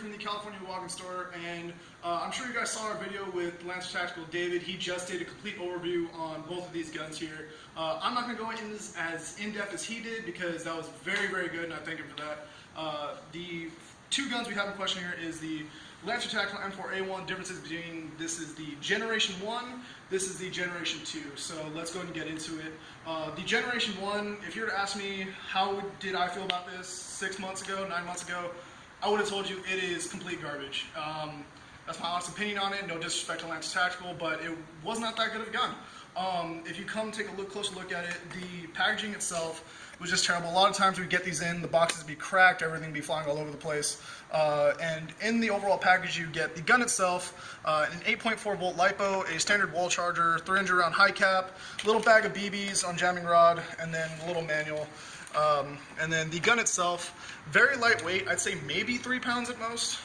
from the California Walking Store, and I'm sure you guys saw our video with Lancer Tactical David. He just did a complete overview on both of these guns here. I'm not going to go into this as in-depth as he did because that was very, very good, and I thank him for that. The two guns we have in question here is the Lancer Tactical M4A1. Differences between this is the Generation 1, this is the Generation 2. So let's go ahead and get into it. The Generation 1, if you were to ask me how did I feel about this 6 months ago, 9 months ago, I would have told you it is complete garbage. That's my honest opinion on it. No disrespect to Lancer Tactical, but it was not that good of a gun. If you come take a closer look at it, the packaging itself was just terrible. A lot of times we get these in, the boxes be cracked, everything be flying all over the place. And in the overall package you get the gun itself, an 8.4 volt LiPo, a standard wall charger, 300 round high cap, little bag of BBs on jamming rod, and then a little manual. And then the gun itself, very lightweight, I'd say maybe 3 pounds at most.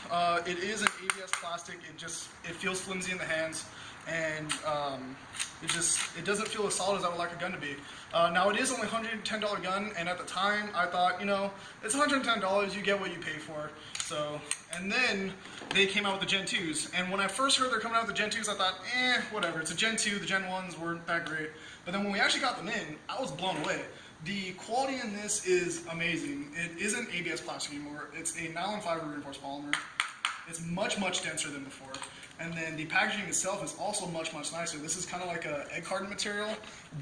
It is an ABS plastic, it feels flimsy in the hands, and it doesn't feel as solid as I would like a gun to be. Now it is only a $110 gun, and at the time I thought, you know, it's $110, you get what you pay for. So, and then they came out with the Gen 2s, and when I first heard they're coming out with the Gen 2s, I thought, whatever, it's a Gen 2, the Gen 1s weren't that great. But then when we actually got them in, I was blown away. The quality in this is amazing. It isn't ABS plastic anymore, it's a nylon fiber reinforced polymer. It's much, much denser than before. And then the packaging itself is also much, much nicer. This is kind of like a egg carton material.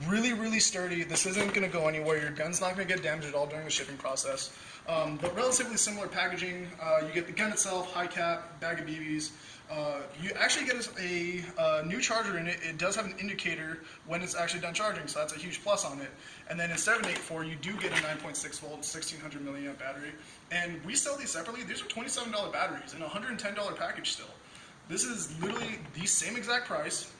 Really, really sturdy. This isn't going to go anywhere. Your gun's not going to get damaged at all during the shipping process. But relatively similar packaging. You get the gun itself, high cap, bag of BBs. You actually get a new charger in it. It does have an indicator when it's actually done charging, so that's a huge plus on it. And then in 784, you do get a 9.6 volt, 1600 milliamp battery. And we sell these separately. These are $27 batteries and a $110 package still. This is literally the same exact price,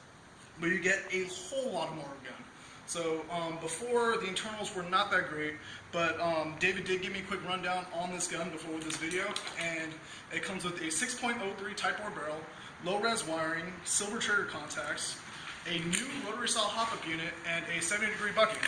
but you get a whole lot more of a gun. So before, the internals were not that great, but David did give me a quick rundown on this gun before this video, and it comes with a 6.03 Type 4 barrel, low-res wiring, silver trigger contacts, a new rotary style hop-up unit, and a 70-degree bucking.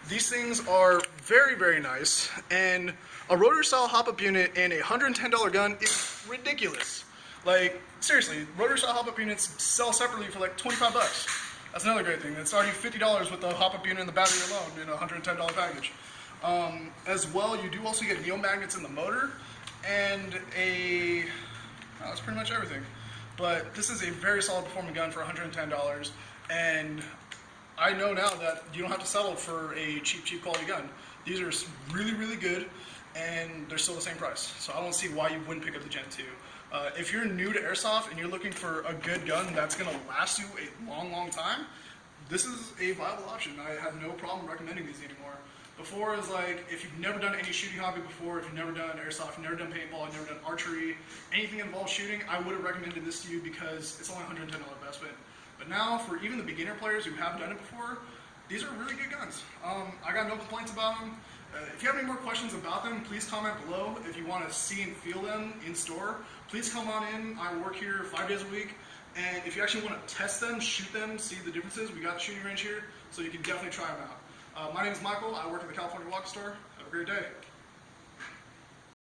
These things are very, very nice, and a rotary style hop-up unit in a $110 gun is ridiculous. Like, seriously, rotary style hop-up units sell separately for like 25 bucks. That's another great thing. It's already $50 with the hop-up unit and the battery alone in a $110 package. As well, you do also get neo magnets in the motor, and that's pretty much everything. But this is a very solid performing gun for $110, and I know now that you don't have to settle for a cheap quality gun. These are really, really good, and they're still the same price. So I don't see why you wouldn't pick up the Gen 2. If you're new to Airsoft and you're looking for a good gun that's going to last you a long, long time, this is a viable option. I have no problem recommending these anymore. Before, it was like, if you've never done any shooting hobby before, if you've never done Airsoft, you've never done paintball, you've never done archery, anything that involves shooting, I would have recommended this to you because it's only a $110 investment. But now, for even the beginner players who haven't done it before, these are really good guns. I got no complaints about them. If you have any more questions about them, please comment below. If you want to see and feel them in store, please come on in. I work here 5 days a week. And if you actually want to test them, shoot them, see the differences, we got a shooting range here, so you can definitely try them out. My name is Michael. I work at the California Walking Store. Have a great day.